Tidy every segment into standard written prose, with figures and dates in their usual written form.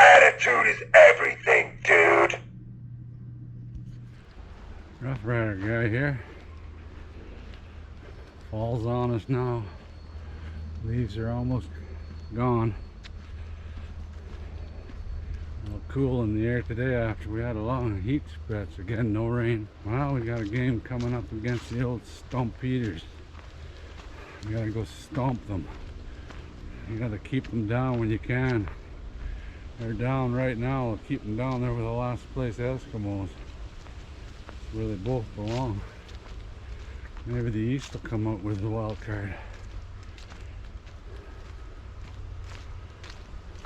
Attitude is everything, dude. Rough Rider guy here. Fall's on us now. Leaves are almost gone. A little cool in the air today after we had a long heat stretch. Again, no rain. Well, we got a game coming up against the old Stompeders. We gotta go stomp them. You gotta keep them down when you can. They're down right now. We'll keep them down there with the last place Eskimos. It's where they both belong. Maybe the East will come out with the wild card.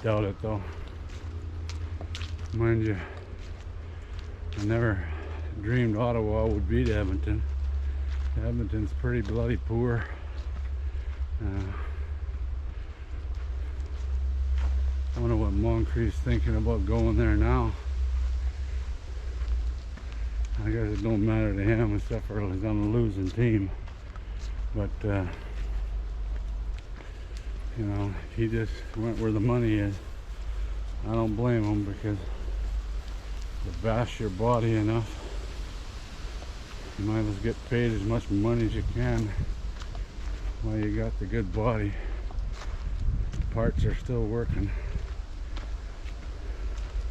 Doubt it though. Mind you, I never dreamed Ottawa would beat Edmonton. Edmonton's pretty bloody poor. I wonder what Moncrief's thinking about going there now. I guess it don't matter to him except for he's on a losing team. But you know, if he just went where the money is, I don't blame him, because to bash your body enough, you might as well get paid as much money as you can while you got the good body. The parts are still working.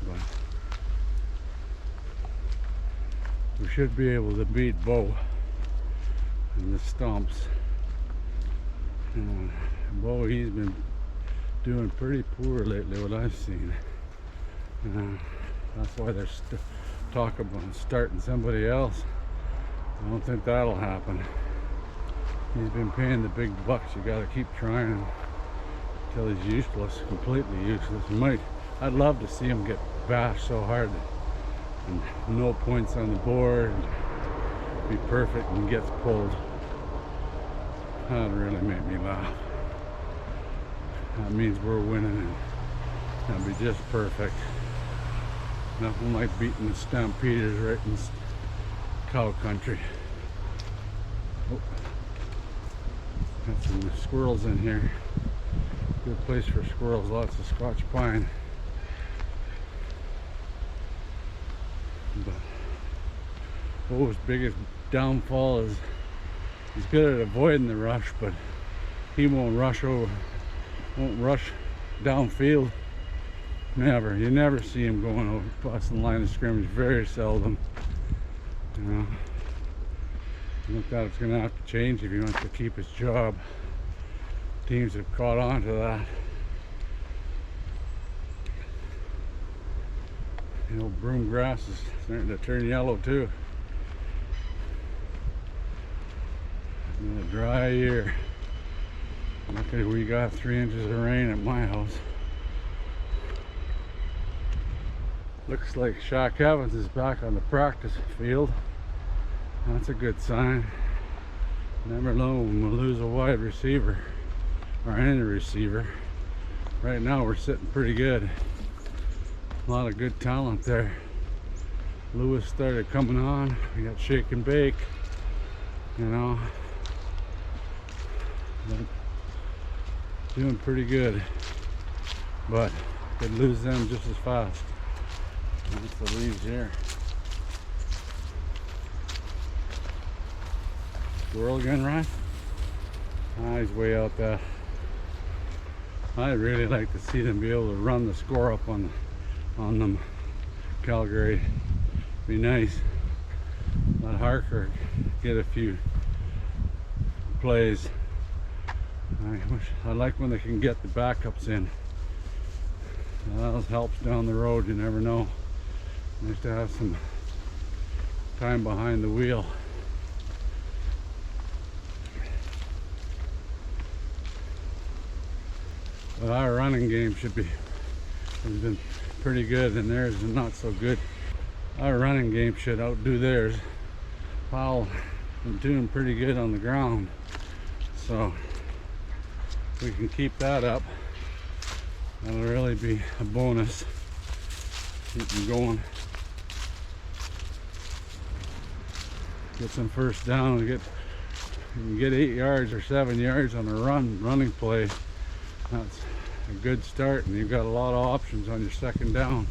But we should be able to beat Bo in the stomps. Bo, he's been doing pretty poor lately, what I've seen. That's why there's talk about starting somebody else. I don't think that'll happen. He's been paying the big bucks. You gotta keep trying until he's useless, completely useless. I'd love to see him get bashed so hard and no points on the board, and be perfect and gets pulled. That'd really make me laugh. That means we're winning, and that'd be just perfect. Nothing like beating the Stampeders right in cow country. Oh, got some squirrels in here. Good place for squirrels, lots of Scotch pine. But Bo's biggest downfall is he's good at avoiding the rush, but he won't rush downfield. Never. You never see him going over past the line of scrimmage. Very seldom. You know, I think that's going to have to change if he wants to keep his job. Teams have caught on to that. You know, broom grass is starting to turn yellow too. It's been a dry year. Luckily we got 3 inches of rain at my house. Looks like Shaq Evans is back on the practice field. That's a good sign. Never know when we'll lose a wide receiver or any receiver. Right now we're sitting pretty good. A lot of good talent there. Lewis started coming on. We got Shake and Bake. You know, doing pretty good, but could lose them just as fast. That's the leaves here. Squirrel again, Ryan? Ah, he's way out there. I'd really like to see them be able to run the score up on them. Calgary. Be nice. Let Harker get a few plays. I like when they can get the backups in. That helps down the road. You never know. Nice to have some time behind the wheel. But our running game has been pretty good, and theirs is not so good. Our running game should outdo theirs. Powell is doing pretty good on the ground, so if we can keep that up, that'll really be a bonus. Keep them going. Get some first down and get 8 yards or 7 yards on a running play. a good start, and you've got a lot of options on your second down.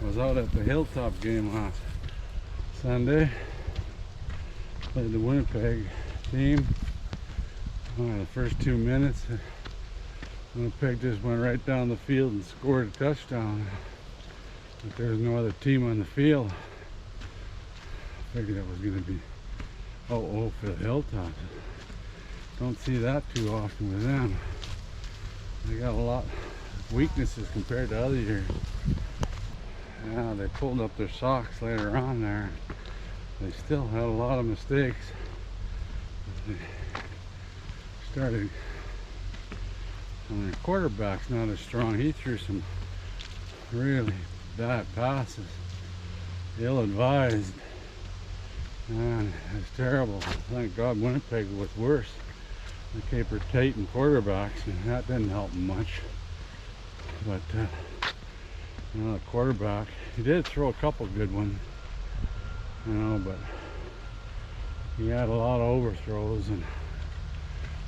I was out at the Hilltop game last Sunday. Played the Winnipeg team. The first 2 minutes, Winnipeg just went right down the field and scored a touchdown. But there was no other team on the field. I figured it was going to be 0-0 for the Hilltops. Don't see that too often with them. They got a lot of weaknesses compared to other years. Yeah, they pulled up their socks later on there. They still had a lot of mistakes. They started, and their quarterback's not as strong. He threw some really bad passes, ill-advised, and it's terrible. Thank God Winnipeg was worse. They capered tight in quarterbacks, and that didn't help them much. But you know, the quarterback, he did throw a couple good ones, you know, but he had a lot of overthrows and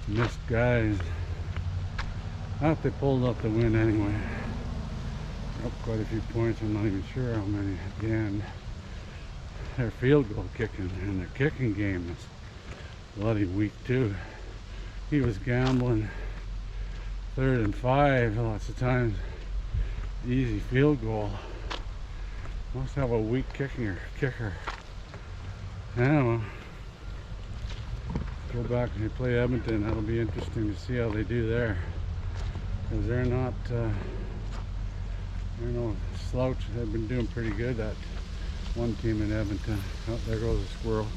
missed guys. I thought they pulled up the win anyway. Up quite a few points, I'm not even sure how many at the end. Their field goal kicking, and their kicking game is bloody weak too. He was gambling 3rd and 5 lots of times. Easy field goal. Must have a weak kicker. Anyway, go back and they play Edmonton. That'll be interesting to see how they do there, because they're not they're no slouch. They've been doing pretty good. That one team in Edmonton. Oh, there goes a squirrel.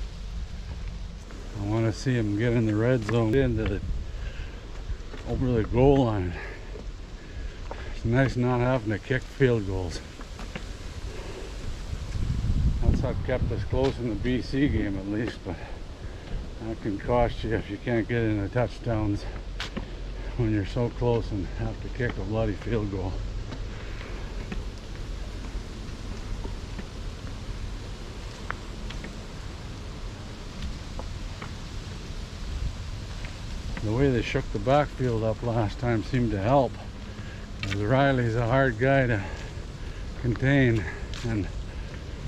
I want to see them get in the red zone, over the goal line. It's nice not having to kick field goals. That's what kept us close in the BC game, at least, but that can cost you if you can't get into touchdowns when you're so close and have to kick a bloody field goal. The way they shook the backfield up last time seemed to help. Riley's a hard guy to contain, and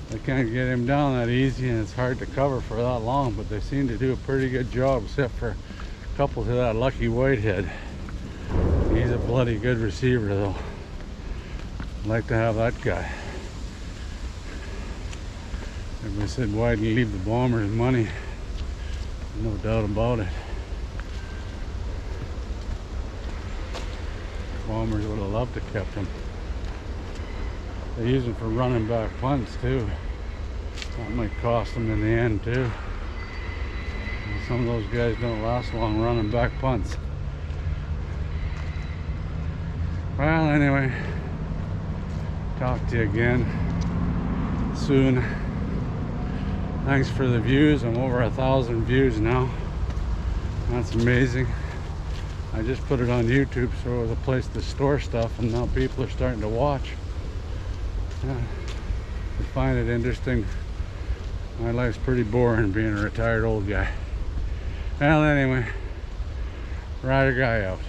they can't get him down that easy, and it's hard to cover for that long, but they seem to do a pretty good job, except for a couple to that Lucky Whitehead. He's a bloody good receiver though. I'd like to have that guy. Everybody said, why did you leave the Bombers money? No doubt about it. Bombers would have loved to kept him. They use him for running back punts too. That might cost them in the end too. Some of those guys don't last long running back punts. Well, anyway, talk to you again soon. Thanks for the views. I'm over 1,000 views now. That's amazing. I just put it on YouTube so it was a place to store stuff, and now people are starting to watch. Yeah, I find it interesting. My life's pretty boring being a retired old guy. Well, anyway, Ryder Guy out.